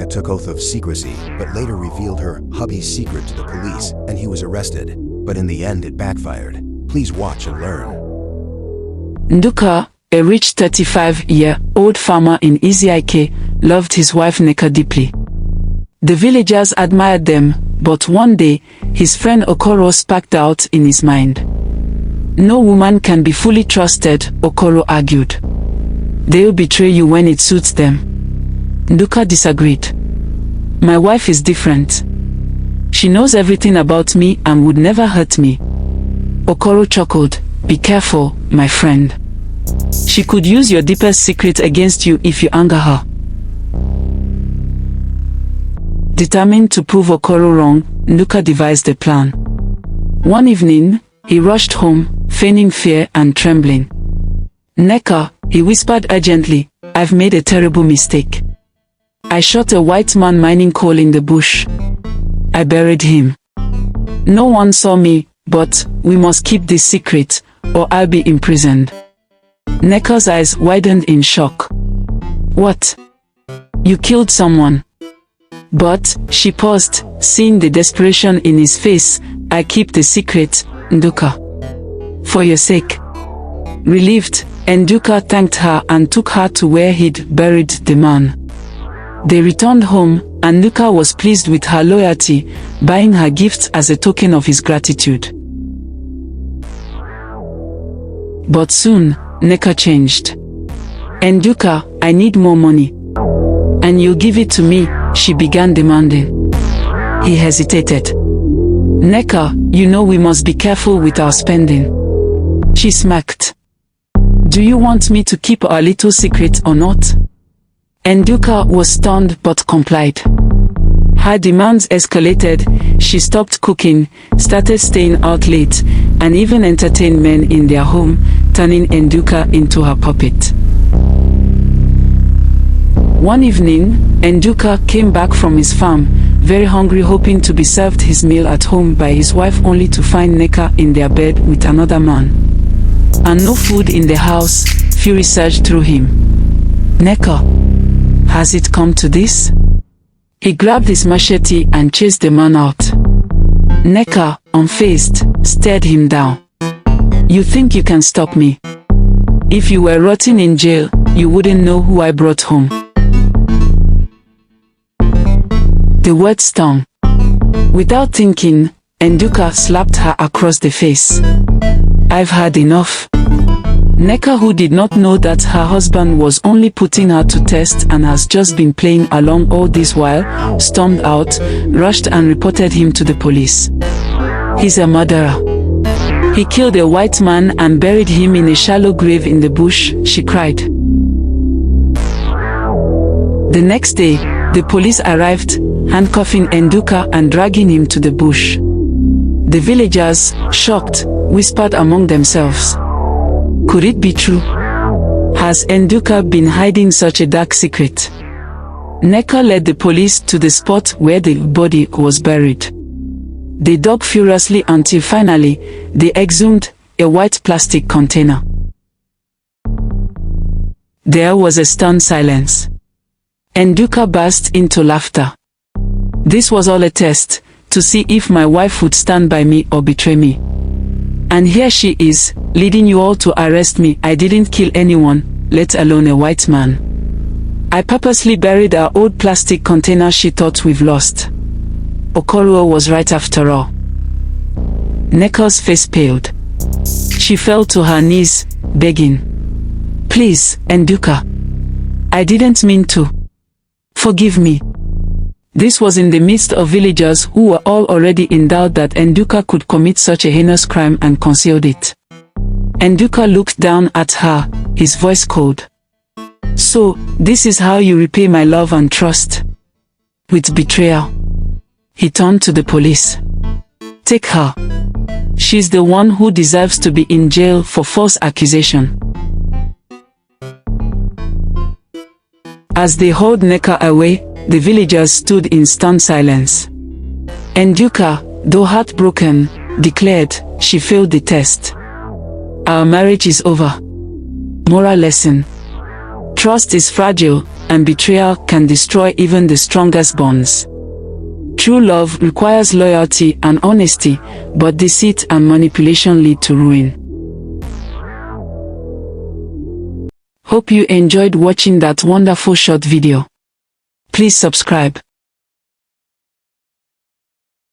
Nneka took oath of secrecy, but later revealed her hubby's secret to the police, and he was arrested. But in the end it backfired. Please watch and learn. Nduka, a rich 35-year-old farmer in Isiake, loved his wife Nneka deeply. The villagers admired them, but one day, his friend Okoro sparked out in his mind. No woman can be fully trusted, Okoro argued. They'll betray you when it suits them. Nduka disagreed. My wife is different. She knows everything about me and would never hurt me. Okoro chuckled. Be careful, my friend. She could use your deepest secret against you if you anger her. Determined to prove Okoro wrong, Nduka devised a plan. One evening, he rushed home, feigning fear and trembling. Nneka, he whispered urgently, I've made a terrible mistake. I shot a white man mining coal in the bush. I buried him. No one saw me, but we must keep this secret, or I'll be imprisoned. Nneka's eyes widened in shock. What? You killed someone? But she paused, seeing the desperation in his face. I keep the secret, Nduka. For your sake. Relieved, Nduka thanked her and took her to where he'd buried the man. They returned home, and Nduka was pleased with her loyalty, buying her gifts as a token of his gratitude. But soon, Nneka changed. Nduka, I need more money. And you give it to me, she began demanding. He hesitated. Nneka, you know we must be careful with our spending. She smirked. Do you want me to keep our little secret or not? Nduka was stunned but complied. Her demands escalated. She stopped cooking, started staying out late, and even entertained men in their home, turning Nduka into her puppet. One evening, Nduka came back from his farm, very hungry, hoping to be served his meal at home by his wife, only to find Nneka in their bed with another man. And no food in the house. Fury surged through him. Nneka, has it come to this? He grabbed his machete and chased the man out. Nneka, unfazed, stared him down. You think you can stop me? If you were rotting in jail, you wouldn't know who I brought home. The word stung. Without thinking, Nduka slapped her across the face. I've had enough. Nneka, who did not know that her husband was only putting her to test and has just been playing along all this while, stormed out, rushed and reported him to the police. He's a murderer. He killed a white man and buried him in a shallow grave in the bush, she cried. The next day, the police arrived, handcuffing Nduka and dragging him to the bush. The villagers, shocked, whispered among themselves. Could it be true? Has Nduka been hiding such a dark secret? Nneka led the police to the spot where the body was buried. They dug furiously until finally, they exhumed a white plastic container. There was a stunned silence. Nduka burst into laughter. This was all a test, to see if my wife would stand by me or betray me. And here she is, leading you all to arrest me. I didn't kill anyone, let alone a white man. I purposely buried our old plastic container she thought we've lost. Okoro was right after all. Nneka's face paled. She fell to her knees, begging. Please, Nduka. I didn't mean to. Forgive me. This was in the midst of villagers who were all already in doubt that Nduka could commit such a heinous crime and concealed it. Nduka looked down at her, his voice cold. So, this is how you repay my love and trust? With betrayal. He turned to the police. Take her. She's the one who deserves to be in jail for false accusation. As they hauled Nneka away, the villagers stood in stunned silence. Nduka, though heartbroken, declared she failed the test. Our marriage is over. Moral lesson. Trust is fragile, and betrayal can destroy even the strongest bonds. True love requires loyalty and honesty, but deceit and manipulation lead to ruin. Hope you enjoyed watching that wonderful short video. Please subscribe.